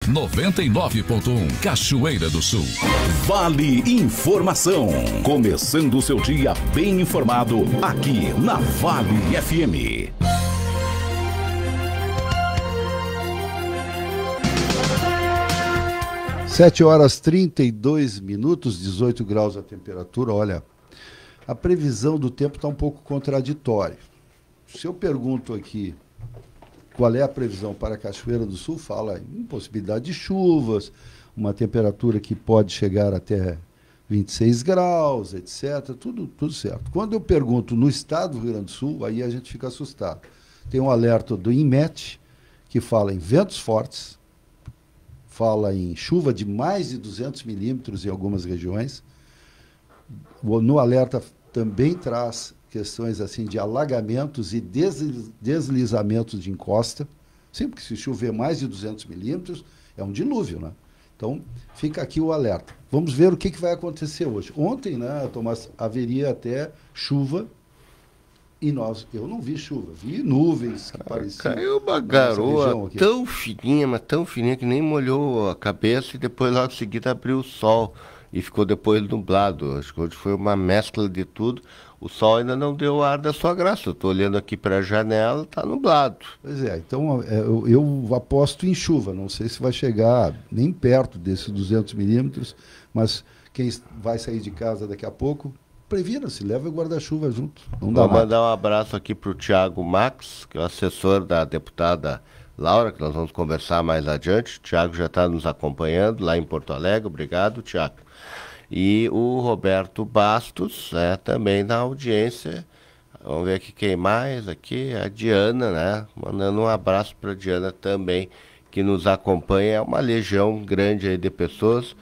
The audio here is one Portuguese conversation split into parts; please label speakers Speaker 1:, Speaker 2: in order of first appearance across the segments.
Speaker 1: 99.1 Cachoeira do Sul.
Speaker 2: Vale Informação. Começando o seu dia bem informado aqui na Vale FM.
Speaker 3: 7h32, 18 graus a temperatura. Olha, a previsão do tempo está um pouco contraditória. Se eu pergunto aqui qual é a previsão para a Cachoeira do Sul, fala em possibilidade de chuvas, uma temperatura que pode chegar até 26 graus, etc. Tudo certo. Quando eu pergunto no estado do Rio Grande do Sul, aí a gente fica assustado. Tem um alerta do INMET que fala em ventos fortes, fala em chuva de mais de 200 milímetros em algumas regiões. No alerta também traz questões assim de alagamentos e deslizamentos de encosta. Sempre que se chover mais de 200 milímetros, é um dilúvio, né? Então, fica aqui o alerta. Vamos ver o que vai acontecer hoje. Ontem, né, Tomás, haveria até chuva e eu não vi chuva, vi nuvens que pareciam...
Speaker 4: Caiu uma garoa tão fininha, mas tão fininha que nem molhou a cabeça e depois logo em seguida abriu o sol e ficou depois nublado. Acho que hoje foi uma mescla de tudo. O sol ainda não deu o ar da sua graça. Eu estou olhando aqui para a janela, está nublado.
Speaker 3: Pois é, então eu aposto em chuva. Não sei se vai chegar nem perto desses 200 milímetros, mas quem vai sair de casa daqui a pouco, previna-se, leva o guarda-chuva junto. Não dá. Vou
Speaker 4: mandar um abraço aqui para o Tiago Max, que é o assessor da deputada Laura, que nós vamos conversar mais adiante. O Tiago já está nos acompanhando lá em Porto Alegre. Obrigado, Tiago. E o Roberto Bastos, também na audiência. Vamos ver aqui quem mais aqui. A Diana, né? Mandando um abraço para a Diana também, que nos acompanha. É uma legião grande aí de pessoas.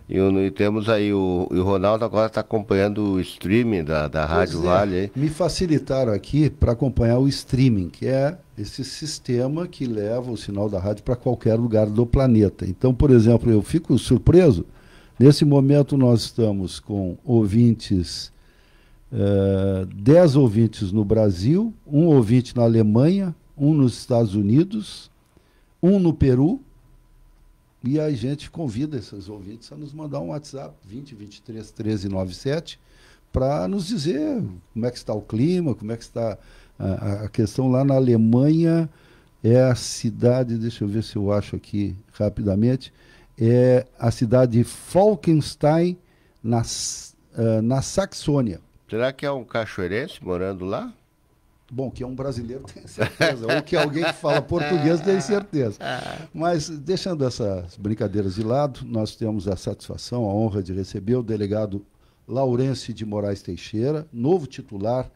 Speaker 4: E temos aí o Ronaldo agora está acompanhando o streaming da Rádio Vale. Aí.
Speaker 3: Me facilitaram aqui para acompanhar o streaming, que é esse sistema que leva o sinal da rádio para qualquer lugar do planeta. Então, por exemplo, eu fico surpreso. Nesse momento nós estamos com ouvintes, 10 ouvintes no Brasil, um ouvinte na Alemanha, um nos Estados Unidos, um no Peru. E a gente convida esses ouvintes a nos mandar um WhatsApp 20 23 13 97 para nos dizer como é que está o clima, como é que está a questão lá na Alemanha. É a cidade, deixa eu ver se eu acho aqui rapidamente, é a cidade de Falkenstein, na Saxônia.
Speaker 4: Será que é um cachoeirense morando lá?
Speaker 3: Bom, que é um brasileiro, tenho certeza. Ou que alguém que fala português, tenho certeza. Mas, deixando essas brincadeiras de lado, nós temos a satisfação, a honra de receber o delegado Laurence de Moraes Teixeira, novo titular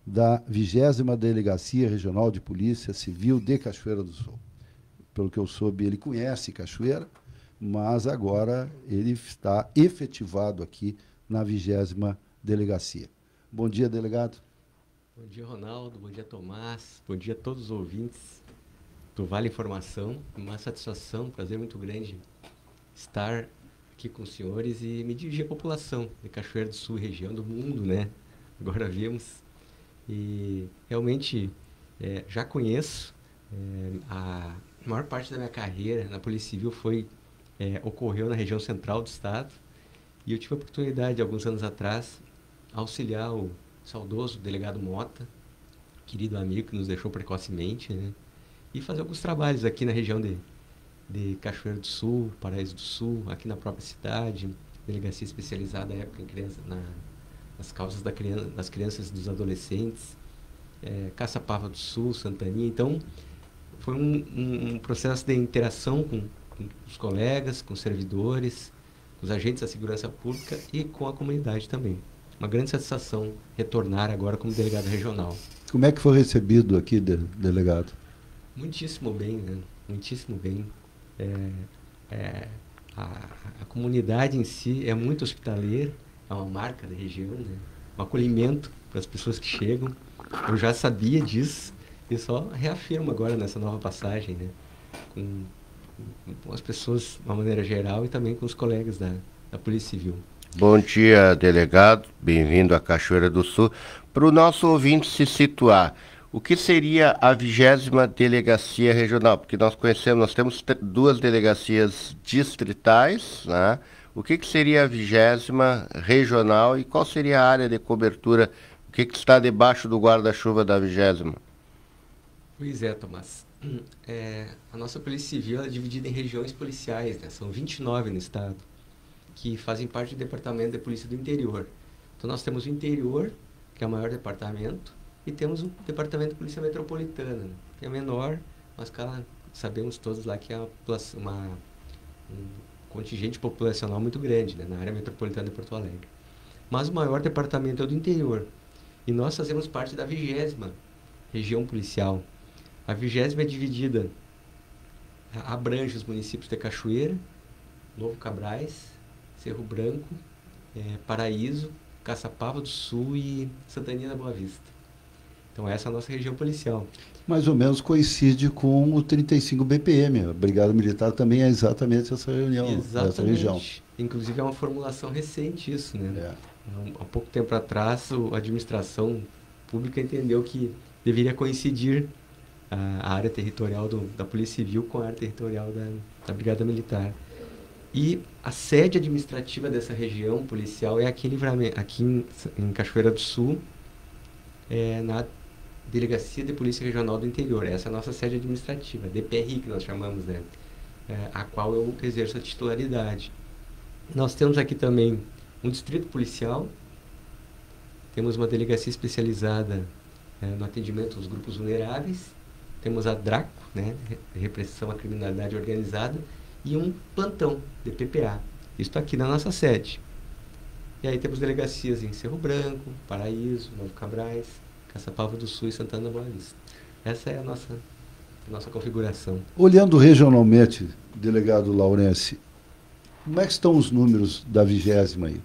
Speaker 3: da 20ª Delegacia Regional de Polícia Civil de Cachoeira do Sul. Pelo que eu soube, ele conhece Cachoeira, mas agora ele está efetivado aqui na 20ª Delegacia. Bom dia, delegado.
Speaker 5: Bom dia, Ronaldo. Bom dia, Tomás. Bom dia a todos os ouvintes do Vale Informação. Uma satisfação, um prazer muito grande estar aqui com os senhores e me dirigir à população de Cachoeira do Sul, região do mundo, né? Agora vemos. E realmente já conheço. A maior parte da minha carreira na Polícia Civil ocorreu na região central do estado. E eu tive a oportunidade, alguns anos atrás, auxiliar o saudoso delegado Mota, querido amigo que nos deixou precocemente, né? E fazer alguns trabalhos aqui na região de Cachoeira do Sul, Paraíso do Sul, aqui na própria cidade, delegacia especializada à época nas causas das crianças e dos adolescentes, Caçapava do Sul, Santaninha. Então, foi um processo de interação com os colegas, com os servidores, com os agentes da segurança pública e com a comunidade também. Uma grande satisfação retornar agora como delegado regional.
Speaker 3: Como é que foi recebido aqui, delegado?
Speaker 5: Muitíssimo bem, né? Muitíssimo bem. A comunidade em si é muito hospitaleira, é uma marca da região, né? Um acolhimento para as pessoas que chegam. Eu já sabia disso e só reafirmo agora nessa nova passagem, né? Com as pessoas de uma maneira geral e também com os colegas da Polícia Civil.
Speaker 4: Bom dia, delegado. Bem-vindo à Cachoeira do Sul. Para o nosso ouvinte se situar, O que seria a 20ª delegacia regional? Porque nós conhecemos, nós temos 2 delegacias distritais, né? O que seria a 20ª regional e qual seria a área de cobertura? O que está debaixo do guarda-chuva da 20ª?
Speaker 5: Pois é, Tomás. A nossa Polícia Civil é dividida em regiões policiais, né? São 29 no estado, que fazem parte do Departamento de Polícia do Interior. Então nós temos o Interior, que é o maior departamento, e temos o Departamento de Polícia Metropolitana, né? Que é menor, mas sabemos todos lá que é um contingente populacional muito grande, né? Na área metropolitana de Porto Alegre. Mas o maior departamento é o do Interior. E nós fazemos parte da 20ª região policial. A 20ª é dividida, abrange os municípios de Cachoeira, Novo Cabrais, Cerro Branco, Paraíso, Caçapava do Sul e Santana da Boa Vista. Então essa é a nossa região policial.
Speaker 3: Mais ou menos coincide com o 35 BPM. A Brigada Militar também é exatamente essa reunião, essa região.
Speaker 5: Inclusive é uma formulação recente isso, né? Há pouco tempo atrás a administração pública entendeu que deveria coincidir a área territorial da Polícia Civil com a área territorial da Brigada Militar. E a sede administrativa dessa região policial é aqui em Cachoeira do Sul, na Delegacia de Polícia Regional do Interior. Essa é a nossa sede administrativa, DPRI, que nós chamamos, né? A qual eu exerço a titularidade. Nós temos aqui também um distrito policial, temos uma delegacia especializada no atendimento aos grupos vulneráveis, temos a DRACO, né? Repressão à Criminalidade Organizada, e um plantão de PPA. Isso aqui na nossa sede. E aí temos delegacias em Cerro Branco, Paraíso, Novo Cabrais, Caçapava do Sul e Santana da Boa Vista. Essa é a nossa configuração.
Speaker 3: Olhando regionalmente, delegado Laurence, como é que estão os números da 20ª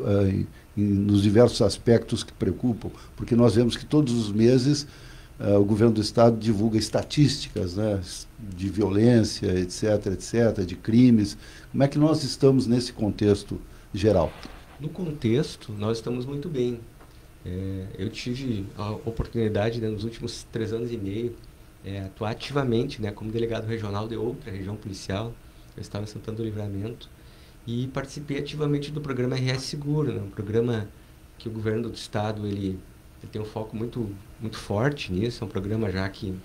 Speaker 3: aí, nos diversos aspectos que preocupam? Porque nós vemos que todos os meses o governo do estado divulga estatísticas, né, de violência, etc., de crimes. Como é que nós estamos nesse contexto geral?
Speaker 5: No contexto, nós estamos muito bem. Eu tive a oportunidade, né, nos últimos 3 anos e meio, atuar ativamente, né, como delegado regional de outra região policial. Eu estava em Santana do Livramento e participei ativamente do programa RS Seguro, né, um programa que o governo do estado ele tem um foco muito forte nisso. É um programa já que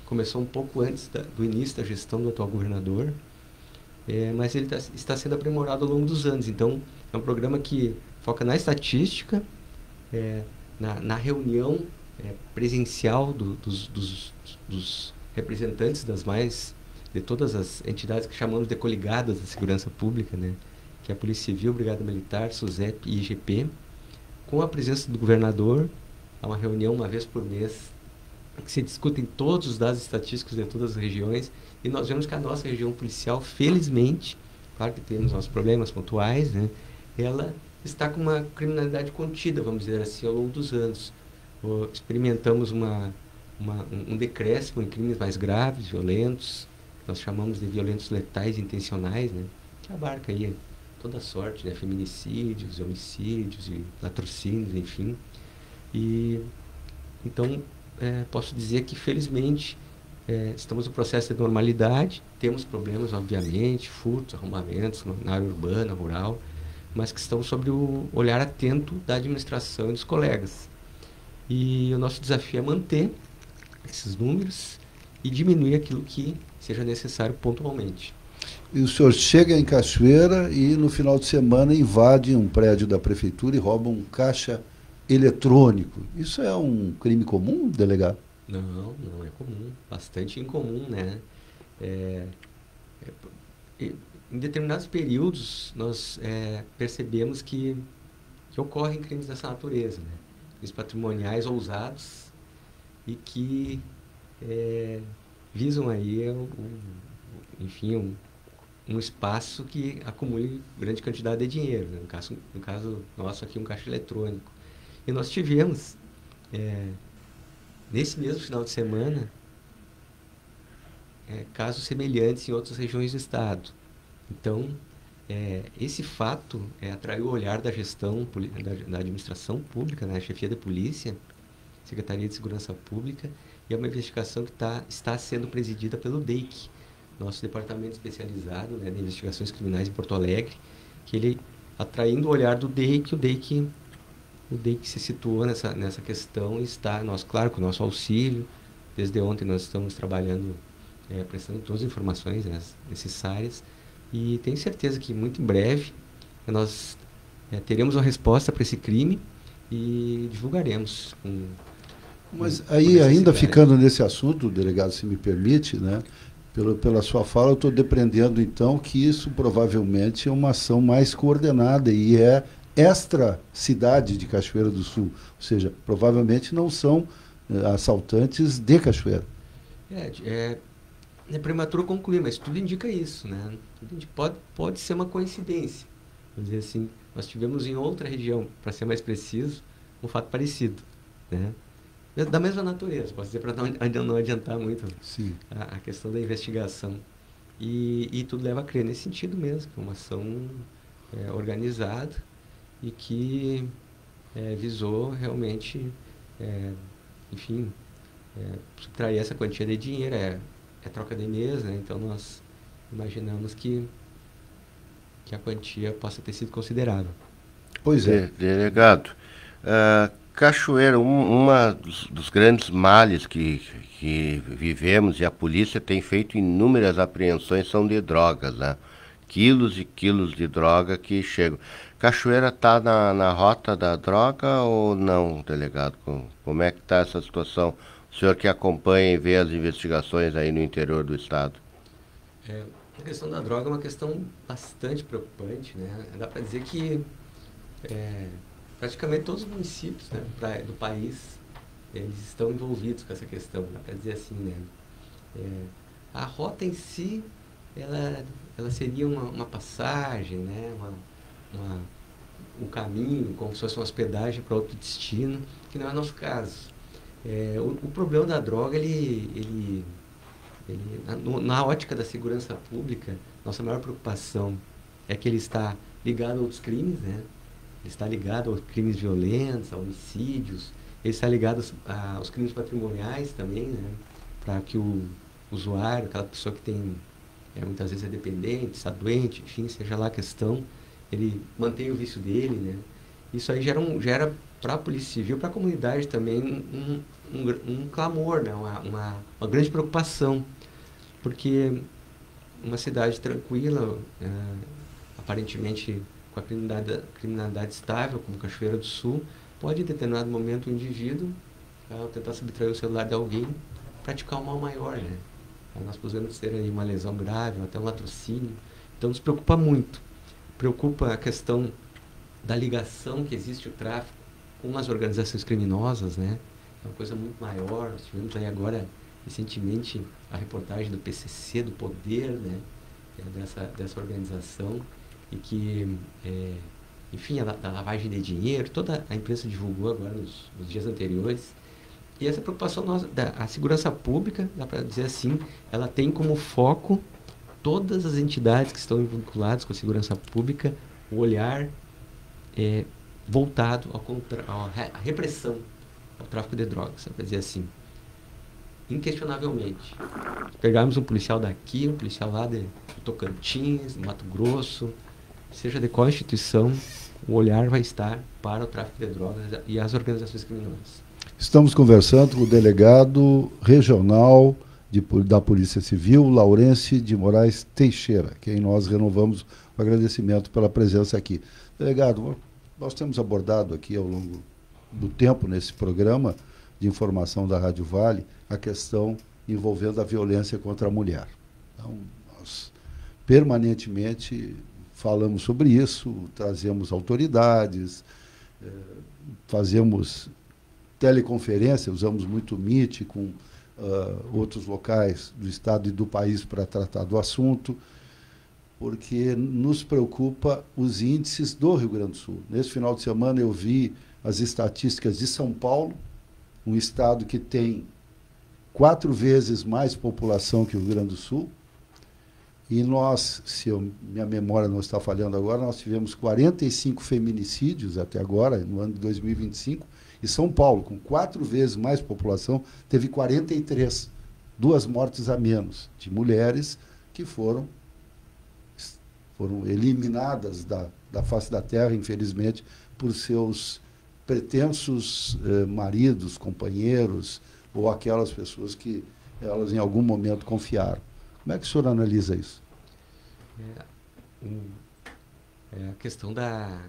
Speaker 5: começou um pouco antes do início da gestão do atual governador, mas ele está sendo aprimorado ao longo dos anos. Então, é um programa que foca na estatística, na reunião presencial dos representantes de todas as entidades que chamamos de coligadas da segurança pública, né? Que é a Polícia Civil, Brigada Militar, SUSEP e IGP, com a presença do governador. Há uma reunião uma vez por mês que se discutem todos os dados estatísticos de todas as regiões, e nós vemos que a nossa região policial, felizmente, claro que temos nossos problemas pontuais, né, ela está com uma criminalidade contida, vamos dizer assim, ao longo dos anos. Experimentamos um decréscimo em crimes mais graves, violentos, que nós chamamos de violentos letais intencionais, né, que abarca aí toda a sorte, né, feminicídios, homicídios e latrocínios, enfim. E então posso dizer que felizmente estamos no processo de normalidade. Temos problemas, obviamente, furtos, arrombamentos na área urbana, rural, mas que estão sob o olhar atento da administração e dos colegas. E o nosso desafio é manter esses números e diminuir aquilo que seja necessário pontualmente.
Speaker 3: E o senhor chega em Cachoeira e no final de semana invade um prédio da prefeitura e rouba um caixa eletrônico. Isso é um crime comum, delegado?
Speaker 5: Não é comum. Bastante incomum, né? Em determinados períodos, nós percebemos que ocorrem crimes dessa natureza, né? Crimes patrimoniais ousados e que visam aí, enfim, um espaço que acumule grande quantidade de dinheiro, né? No caso nosso aqui, um caixa eletrônico. E nós tivemos, nesse mesmo final de semana, casos semelhantes em outras regiões do estado. Então, esse fato atraiu o olhar da gestão, da administração pública, né, chefia da polícia, Secretaria de Segurança Pública, E é uma investigação que está sendo presidida pelo DEIC, nosso departamento especializado, né, de investigações criminais em Porto Alegre, que ele, atraindo o olhar do DEIC, o DEIC se situou nessa questão e está, nós, claro, com o nosso auxílio. Desde ontem nós estamos trabalhando, prestando todas as informações, né, necessárias, e tenho certeza que muito em breve nós teremos uma resposta para esse crime e divulgaremos.
Speaker 3: Mas aí, ainda ficando nesse assunto, delegado, se me permite, né, pela sua fala, eu estou depreendendo, então, que isso provavelmente é uma ação mais coordenada e é extra-cidade de Cachoeira do Sul. Ou seja, provavelmente não são assaltantes de Cachoeira.
Speaker 5: É prematuro concluir, mas tudo indica isso, né? Pode ser uma coincidência. Vamos dizer assim, nós tivemos em outra região, para ser mais preciso, um fato parecido, né? Da mesma natureza, posso dizer, para não adiantar muito a questão da investigação. E tudo leva a crer nesse sentido mesmo, que é uma ação organizada e que visou realmente, subtrair essa quantia de dinheiro. É troca de mês, né? Então nós imaginamos que a quantia possa ter sido considerável.
Speaker 3: Pois é.
Speaker 4: Delegado, Cachoeira, dos grandes males que vivemos, e a polícia tem feito inúmeras apreensões, são de drogas, né? Quilos e quilos de droga que chegam. Cachoeira está na rota da droga ou não, delegado? Como é que está essa situação? O senhor que acompanha e vê as investigações aí no interior do estado.
Speaker 5: A questão da droga é uma questão bastante preocupante, né? Dá para dizer que praticamente todos os municípios, né, do país, eles estão envolvidos com essa questão, dá para dizer assim, né? A rota em si, ela seria uma passagem, né? Um caminho, como se fosse uma hospedagem para outro destino, que não é o nosso caso. O problema da droga, na ótica da segurança pública, nossa maior preocupação é que ele está ligado a outros crimes, né? Ele está ligado aos crimes violentos, a homicídios, ele está ligado aos crimes patrimoniais também, né? Para que o usuário, aquela pessoa que tem, muitas vezes é dependente, está doente, enfim, seja lá a questão, ele mantém o vício dele, né? Isso aí gera para a Polícia Civil, para a comunidade também, um clamor, né? Uma grande preocupação, porque uma cidade tranquila, aparentemente com a criminalidade estável, como Cachoeira do Sul, pode, em determinado momento, o indivíduo, ao tentar subtrair o celular de alguém, praticar um mal maior, né? Nós podemos ter aí uma lesão grave, ou até um latrocínio. Então, nos preocupa muito. Preocupa a questão da ligação que existe o tráfico com as organizações criminosas, né? É uma coisa muito maior. Nós tivemos aí agora, recentemente, a reportagem do PCC, do poder, né? Dessa organização, e que, enfim, da lavagem de dinheiro, toda a imprensa divulgou agora nos dias anteriores. E essa preocupação nossa, a segurança pública, dá para dizer assim, ela tem como foco todas as entidades que estão vinculadas com a segurança pública, o olhar voltado à repressão ao tráfico de drogas, dá para dizer assim. Inquestionavelmente. Pegarmos um policial daqui, um policial lá de Tocantins, de Mato Grosso, seja de qual instituição, o olhar vai estar para o tráfico de drogas e as organizações criminosas.
Speaker 3: Estamos conversando com o delegado regional da Polícia Civil, Laurence de Moraes Teixeira, quem nós renovamos o agradecimento pela presença aqui. Delegado, nós temos abordado aqui ao longo do tempo nesse programa de informação da Rádio Vale a questão envolvendo a violência contra a mulher. Então, nós permanentemente falamos sobre isso, trazemos autoridades, fazemos teleconferência, usamos muito o Meet com outros locais do estado e do país para tratar do assunto, porque nos preocupa os índices do Rio Grande do Sul. Nesse final de semana eu vi as estatísticas de São Paulo, um estado que tem 4 vezes mais população que o Rio Grande do Sul, e nós, minha memória não está falhando agora, nós tivemos 45 feminicídios até agora, no ano de 2025, E São Paulo, com 4 vezes mais população, teve 43, 2 mortes a menos, de mulheres que foram eliminadas da face da terra, infelizmente, por seus pretensos maridos, companheiros, ou aquelas pessoas que elas em algum momento confiaram. Como é que o senhor analisa isso?
Speaker 5: A questão da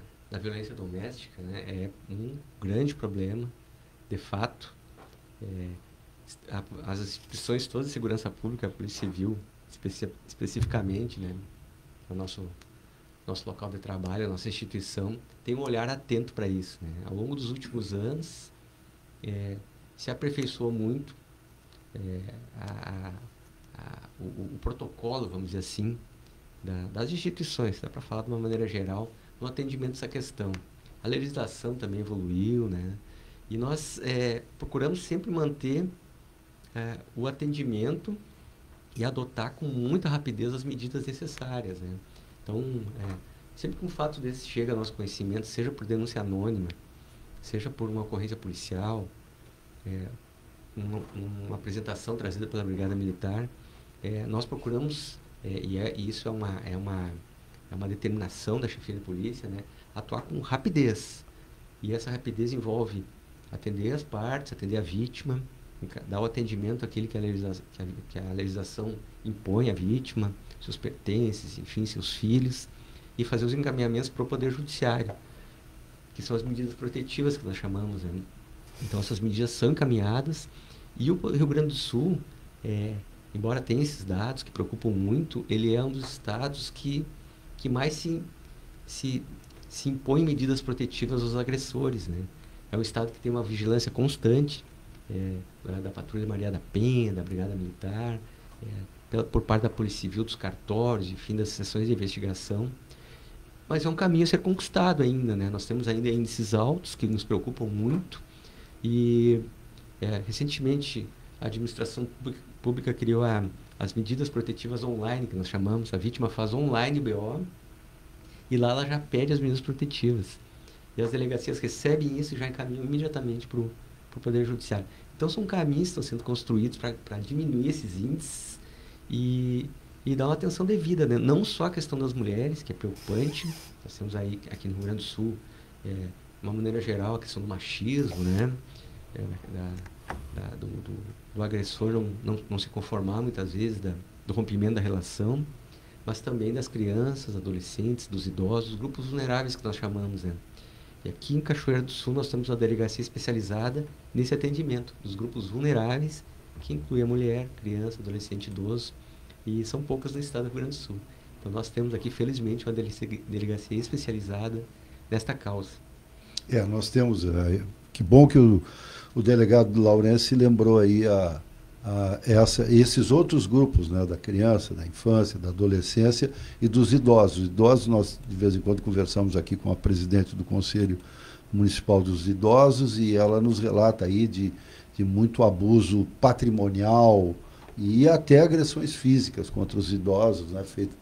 Speaker 5: violência doméstica, né, é um grande problema, de fato. As instituições todas de segurança pública, a Polícia Civil, especificamente, né, o nosso local de trabalho, a nossa instituição, tem um olhar atento para isso, né? Ao longo dos últimos anos, se aperfeiçoou muito o protocolo, vamos dizer assim, das instituições, dá para falar de uma maneira geral, no atendimento a essa questão. A legislação também evoluiu, né? E nós procuramos sempre manter o atendimento e adotar com muita rapidez as medidas necessárias, né? Então, sempre que um fato desse chega ao nosso conhecimento, seja por denúncia anônima, seja por uma ocorrência policial, uma apresentação trazida pela Brigada Militar, nós procuramos, e isso é uma determinação da chefia de polícia, né, atuar com rapidez. E essa rapidez envolve atender as partes, atender a vítima, dar o atendimento àquele que a legislação impõe à vítima, seus pertences, enfim, seus filhos, e fazer os encaminhamentos para o Poder Judiciário, que são as medidas protetivas que nós chamamos, né? Então, essas medidas são encaminhadas, e o Rio Grande do Sul, embora tenha esses dados que preocupam muito, ele é um dos estados que mais se impõe medidas protetivas aos agressores, né? É um estado que tem uma vigilância constante da Patrulha Maria da Penha, da Brigada Militar, por parte da Polícia Civil, dos cartórios, enfim, das seções de investigação. Mas é um caminho a ser conquistado ainda, né? Nós temos ainda índices altos que nos preocupam muito, e recentemente a administração pública criou as medidas protetivas online, que nós chamamos. A vítima faz online o BO e lá ela já pede as medidas protetivas. E as delegacias recebem isso e já encaminham imediatamente para o Poder Judiciário. Então, são caminhos que estão sendo construídos para diminuir esses índices e dar uma atenção devida, né? Não só a questão das mulheres, que é preocupante. Nós temos aí, aqui no Rio Grande do Sul, de uma maneira geral, a questão do machismo, né? Do agressor não se conformar, muitas vezes, do rompimento da relação, mas também das crianças, adolescentes, dos idosos, grupos vulneráveis que nós chamamos, né? E aqui em Cachoeira do Sul nós temos uma delegacia especializada nesse atendimento dos grupos vulneráveis, que inclui a mulher, criança, adolescente, idoso, e são poucas no estado do Rio Grande do Sul. Então nós temos aqui, felizmente, uma delegacia especializada nesta causa.
Speaker 3: Nós temos, que bom que o delegado Laurence lembrou aí esses outros grupos, né, da criança, da infância, da adolescência e dos idosos. Os idosos, nós de vez em quando conversamos aqui com a presidente do Conselho Municipal dos Idosos, e ela nos relata aí de muito abuso patrimonial e até agressões físicas contra os idosos, né, feito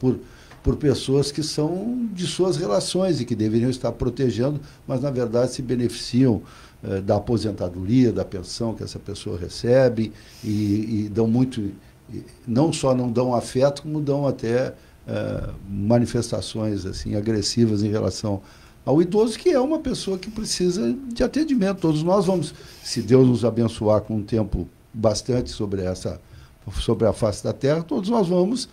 Speaker 3: por pessoas que são de suas relações e que deveriam estar protegendo, mas na verdade se beneficiam da aposentadoria, da pensão que essa pessoa recebe, e dão muito, não só não dão afeto, como dão até manifestações assim agressivas em relação ao idoso, que é uma pessoa que precisa de atendimento. Todos nós vamos, se Deus nos abençoar com um tempo bastante sobre a face da terra, todos nós vamos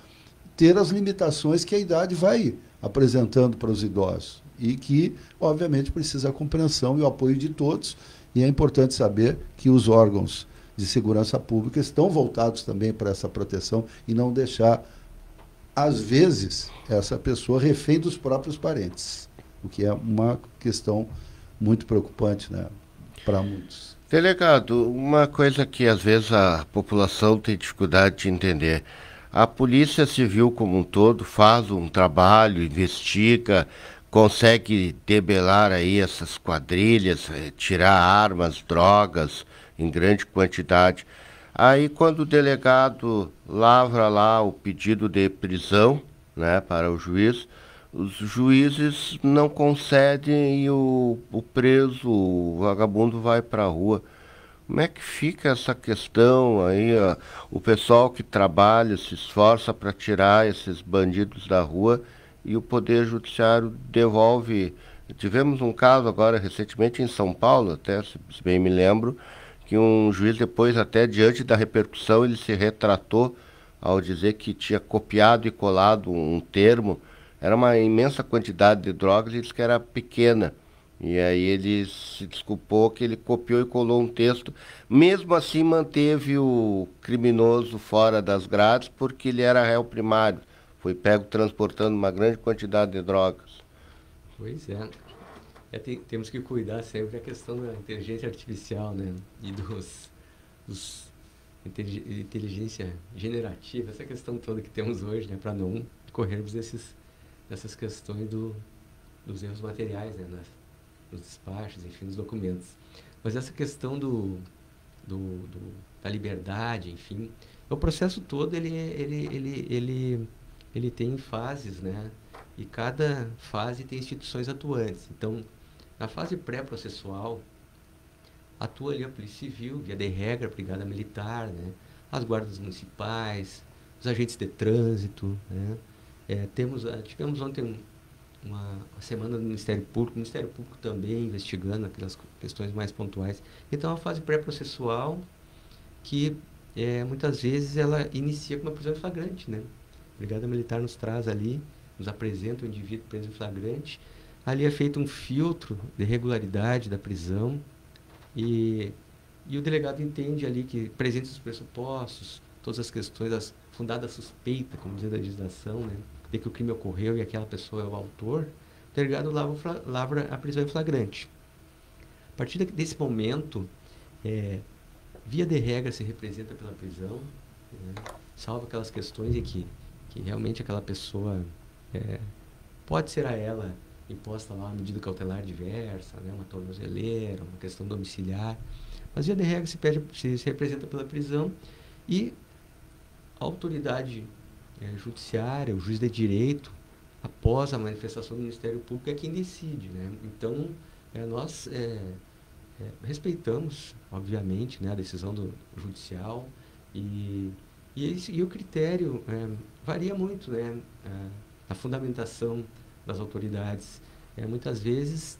Speaker 3: ter as limitações que a idade vai apresentando para os idosos, e que, obviamente, precisa a compreensão e o apoio de todos, e é importante saber que os órgãos de segurança pública estão voltados também para essa proteção e não deixar, às vezes, essa pessoa refém dos próprios parentes, o que é uma questão muito preocupante, né, para muitos.
Speaker 4: Delegado, uma coisa que às vezes a população tem dificuldade de entender: a Polícia Civil como um todo faz um trabalho, investiga, consegue debelar aí essas quadrilhas, tirar armas, drogas em grande quantidade. Aí, quando o delegado lavra lá o pedido de prisão, né, para o juiz, os juízes não concedem e o preso, o vagabundo vai para a rua. Como é que fica essa questão aí? O pessoal que trabalha, se esforça para tirar esses bandidos da rua e o Poder Judiciário devolve. Tivemos um caso agora recentemente em São Paulo, até se bem me lembro, que um juiz depois, até diante da repercussão, ele se retratou ao dizer que tinha copiado e colado um termo. Era uma imensa quantidade de drogas e disse que era pequena. E aí ele se desculpou que ele copiou e colou um texto. Mesmo assim manteve o criminoso fora das grades porque ele era réu primário. Foi pego transportando uma grande quantidade de drogas.
Speaker 5: Pois é. Temos que cuidar sempre da questão da inteligência artificial, né? E dos inteligência generativa, essa questão toda que temos hoje, né? Para não corrermos dessas questões dos erros materiais, né? Nos despachos, enfim, nos documentos. Mas essa questão da liberdade, enfim, o processo todo ele tem fases, né? E cada fase tem instituições atuantes. Então, na fase pré-processual, atua ali a Polícia Civil, via de regra, a Brigada Militar, né? As guardas municipais, os agentes de trânsito, né? Tivemos ontem uma semana do Ministério Público, o Ministério Público também investigando aquelas questões mais pontuais. Então, a fase pré-processual, que muitas vezes ela inicia com uma prisão em flagrante, né? A Brigada Militar nos traz ali, nos apresenta o indivíduo preso em flagrante. Ali é feito um filtro de regularidade da prisão e o delegado entende ali que, presentes os pressupostos, todas as questões, fundada suspeita, como diz a legislação, né? De que o crime ocorreu e aquela pessoa é o autor, o delegado lavra a prisão em flagrante. A partir desse momento, via de regra se representa pela prisão, né? Salvo aquelas questões em que realmente aquela pessoa pode ser a ela imposta lá uma medida cautelar diversa, né? Uma tornozeleira, uma questão domiciliar, mas via de regra se representa pela prisão e a autoridade judiciária, o juiz de direito, após a manifestação do Ministério Público, é quem decide, né? Então, nós respeitamos, obviamente, né, a decisão do judicial e o critério varia muito, né? A fundamentação das autoridades. Muitas vezes,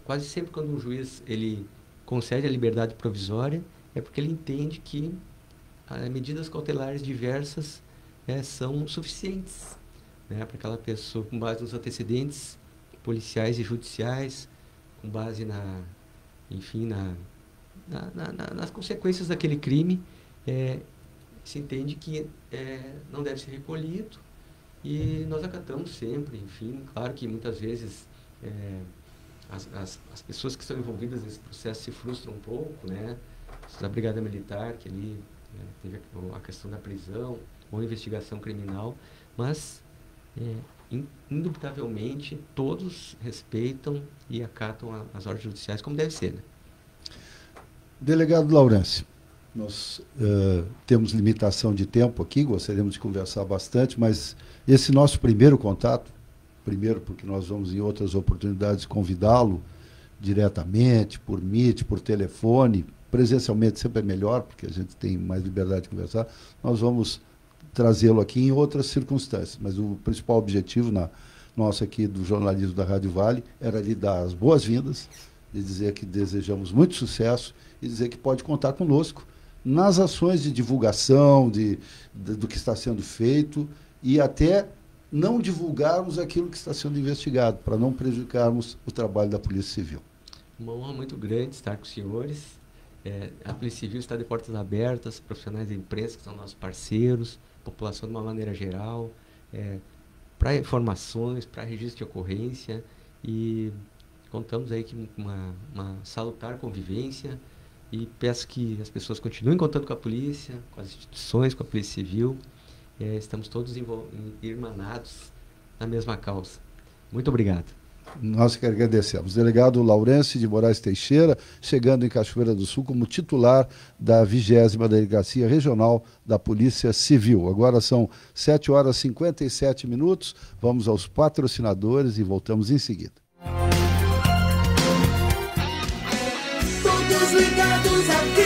Speaker 5: quase sempre quando um juiz ele concede a liberdade provisória, é porque ele entende que medidas cautelares diversas são suficientes, né, para aquela pessoa, com base nos antecedentes policiais e judiciais, com base nas consequências daquele crime, se entende que não deve ser recolhido e nós acatamos sempre, enfim. Claro que muitas vezes as pessoas que estão envolvidas nesse processo se frustram um pouco, né? A Brigada Militar, que ali teve a questão da prisão ou investigação criminal, mas indubitavelmente todos respeitam e acatam as ordens judiciais como deve ser, né?
Speaker 3: Delegado Laurence, nós temos limitação de tempo aqui, gostaríamos de conversar bastante, mas esse nosso primeiro contato, primeiro porque nós vamos em outras oportunidades convidá-lo diretamente, por Meet, por telefone, presencialmente sempre é melhor, porque a gente tem mais liberdade de conversar, nós vamos trazê-lo aqui em outras circunstâncias, mas o principal objetivo nosso aqui do jornalismo da Rádio Vale era lhe dar as boas-vindas, de dizer que desejamos muito sucesso e dizer que pode contar conosco nas ações de divulgação do que está sendo feito e até não divulgarmos aquilo que está sendo investigado, para não prejudicarmos o trabalho da Polícia Civil.
Speaker 5: Uma honra muito grande estar com os senhores. A Polícia Civil está de portas abertas, profissionais da imprensa que são nossos parceiros, população de uma maneira geral, para informações, para registro de ocorrência, e contamos aí com uma salutar convivência e peço que as pessoas continuem contando com a polícia, com as instituições, com a Polícia Civil. Estamos todos irmanados na mesma causa. Muito obrigado.
Speaker 3: Nós que agradecemos. Delegado Laurence de Moraes Teixeira, chegando em Cachoeira do Sul como titular da 20ª Delegacia Regional da Polícia Civil. Agora são 7h57. Vamos aos patrocinadores e voltamos em seguida.
Speaker 6: Todos ligados a